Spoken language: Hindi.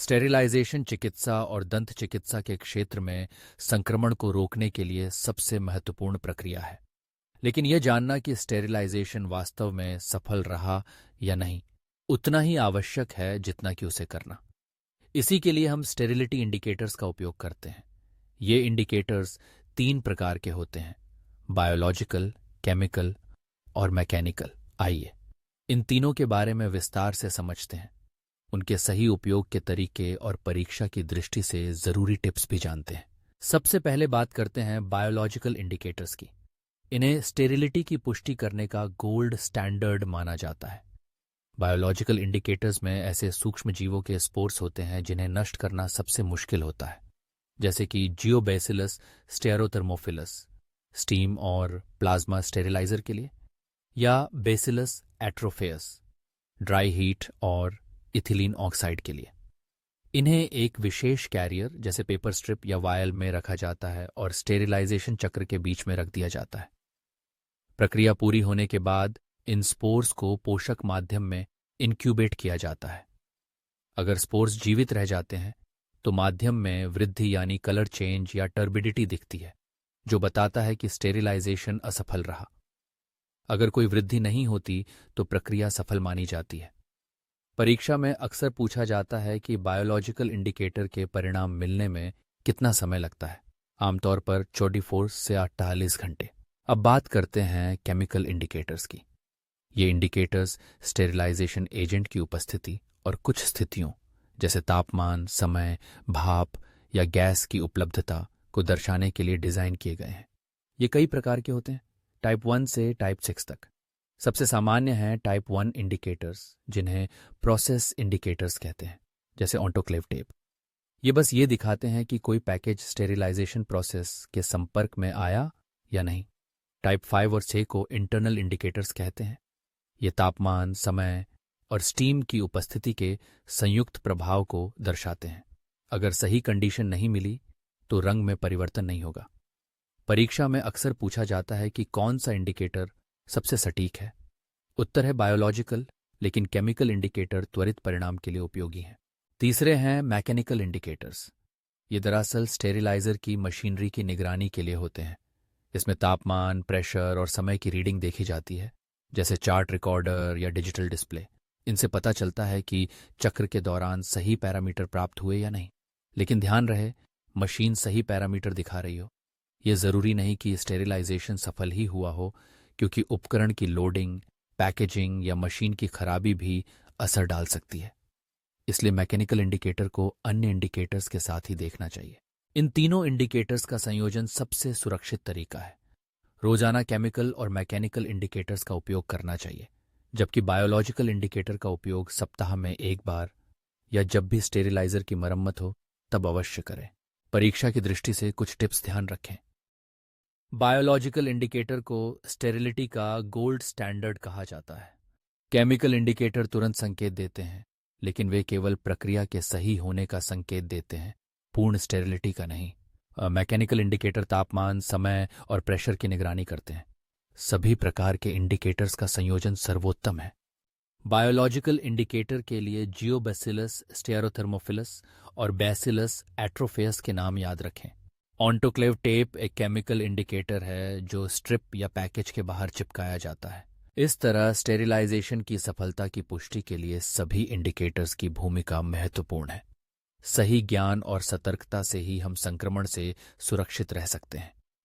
स्टेरिलाइजेशन चिकित्सा और दंत चिकित्सा के क्षेत्र में संक्रमण को रोकने के लिए सबसे महत्वपूर्ण प्रक्रिया है। लेकिन यह जानना कि स्टेरिलाइजेशन वास्तव में सफल रहा या नहीं उतना ही आवश्यक है जितना कि उसे करना। इसी के लिए हम स्टेरिलिटी इंडिकेटर्स का उपयोग करते हैं। ये इंडिकेटर्स 3 प्रकार के होते हैं: बायोलॉजिकल, केमिकल और मैकेनिकल। आइए इन तीनों के बारे में विस्तार से समझते हैं, उनके सही उपयोग के तरीके और परीक्षा की दृष्टि से जरूरी टिप्स भी जानते हैं। सबसे पहले बात करते हैं बायोलॉजिकल इंडिकेटर्स की। इन्हें स्टेरिलिटी की पुष्टि करने का गोल्ड स्टैंडर्ड माना जाता है। बायोलॉजिकल इंडिकेटर्स में ऐसे सूक्ष्म जीवों के स्पोर्स होते हैं जिन्हें नष्ट करना सबसे मुश्किल होता है, जैसे कि जियोबैसिलस स्टेरोथर्मोफिलस स्टीम और प्लाज्मा स्टेरिलाइजर के लिए, या बेसिलस एट्रोफेयस ड्राई हीट और इथिलीन ऑक्साइड के लिए। इन्हें एक विशेष कैरियर जैसे पेपर स्ट्रिप या वायल में रखा जाता है और स्टेरिलाइजेशन चक्र के बीच में रख दिया जाता है। प्रक्रिया पूरी होने के बाद इन स्पोर्स को पोषक माध्यम में इनक्यूबेट किया जाता है। अगर स्पोर्स जीवित रह जाते हैं तो माध्यम में वृद्धि यानी कलर चेंज या टर्बिडिटी दिखती है, जो बताता है कि स्टेरिलाइजेशन असफल रहा। अगर कोई वृद्धि नहीं होती तो प्रक्रिया सफल मानी जाती है। परीक्षा में अक्सर पूछा जाता है कि बायोलॉजिकल इंडिकेटर के परिणाम मिलने में कितना समय लगता है। आमतौर पर 24 से 48 घंटे। अब बात करते हैं केमिकल इंडिकेटर्स की। ये इंडिकेटर्स स्टेरिलाइजेशन एजेंट की उपस्थिति और कुछ स्थितियों जैसे तापमान, समय, भाप या गैस की उपलब्धता को दर्शाने के लिए डिजाइन किए गए हैं। ये कई प्रकार के होते हैं, टाइप 1 से टाइप 6 तक। सबसे सामान्य हैं टाइप 1 इंडिकेटर्स, जिन्हें प्रोसेस इंडिकेटर्स कहते हैं, जैसे ऑटोक्लेव टेप। ये बस ये दिखाते हैं कि कोई पैकेज स्टेरिलाइजेशन प्रोसेस के संपर्क में आया या नहीं। टाइप 5 और 6 को इंटरनल इंडिकेटर्स कहते हैं। ये तापमान, समय और स्टीम की उपस्थिति के संयुक्त प्रभाव को दर्शाते हैं। अगर सही कंडीशन नहीं मिली तो रंग में परिवर्तन नहीं होगा। परीक्षा में अक्सर पूछा जाता है कि कौन सा इंडिकेटर सबसे सटीक है। उत्तर है बायोलॉजिकल, लेकिन केमिकल इंडिकेटर त्वरित परिणाम के लिए उपयोगी हैं। तीसरे हैं मैकेनिकल इंडिकेटर्स। ये दरअसल स्टेरिलाइजर की मशीनरी की निगरानी के लिए होते हैं। इसमें तापमान, प्रेशर और समय की रीडिंग देखी जाती है, जैसे चार्ट रिकॉर्डर या डिजिटल डिस्प्ले। इनसे पता चलता है कि चक्र के दौरान सही पैरामीटर प्राप्त हुए या नहीं। लेकिन ध्यान रहे, मशीन सही पैरामीटर दिखा रही हो। यह जरूरी नहीं कि स्टेरिलाइजेशन सफल ही हुआ हो, क्योंकि उपकरण की लोडिंग, पैकेजिंग या मशीन की खराबी भी असर डाल सकती है। इसलिए मैकेनिकल इंडिकेटर को अन्य इंडिकेटर्स के साथ ही देखना चाहिए। इन तीनों इंडिकेटर्स का संयोजन सबसे सुरक्षित तरीका है। रोजाना केमिकल और मैकेनिकल इंडिकेटर्स का उपयोग करना चाहिए, जबकि बायोलॉजिकल इंडिकेटर का उपयोग सप्ताह में 1 बार या जब भी स्टेरिलाइजर की मरम्मत हो तब अवश्य करें। परीक्षा की दृष्टि से कुछ टिप्स ध्यान रखें। बायोलॉजिकल इंडिकेटर को स्टेरिलिटी का गोल्ड स्टैंडर्ड कहा जाता है। केमिकल इंडिकेटर तुरंत संकेत देते हैं, लेकिन वे केवल प्रक्रिया के सही होने का संकेत देते हैं, पूर्ण स्टेरिलिटी का नहीं। मैकेनिकल इंडिकेटर तापमान, समय और प्रेशर की निगरानी करते हैं। सभी प्रकार के इंडिकेटर्स का संयोजन सर्वोत्तम है। बायोलॉजिकल इंडिकेटर के लिए जियोबैसिलस स्टेरोथर्मोफिलस और बैसिलस एट्रोफेयस के नाम याद रखें। ऑटोक्लेव टेप एक केमिकल इंडिकेटर है जो स्ट्रिप या पैकेज के बाहर चिपकाया जाता है। इस तरह स्टेरिलाइजेशन की सफलता की पुष्टि के लिए सभी इंडिकेटर्स की भूमिका महत्वपूर्ण है। सही ज्ञान और सतर्कता से ही हम संक्रमण से सुरक्षित रह सकते हैं।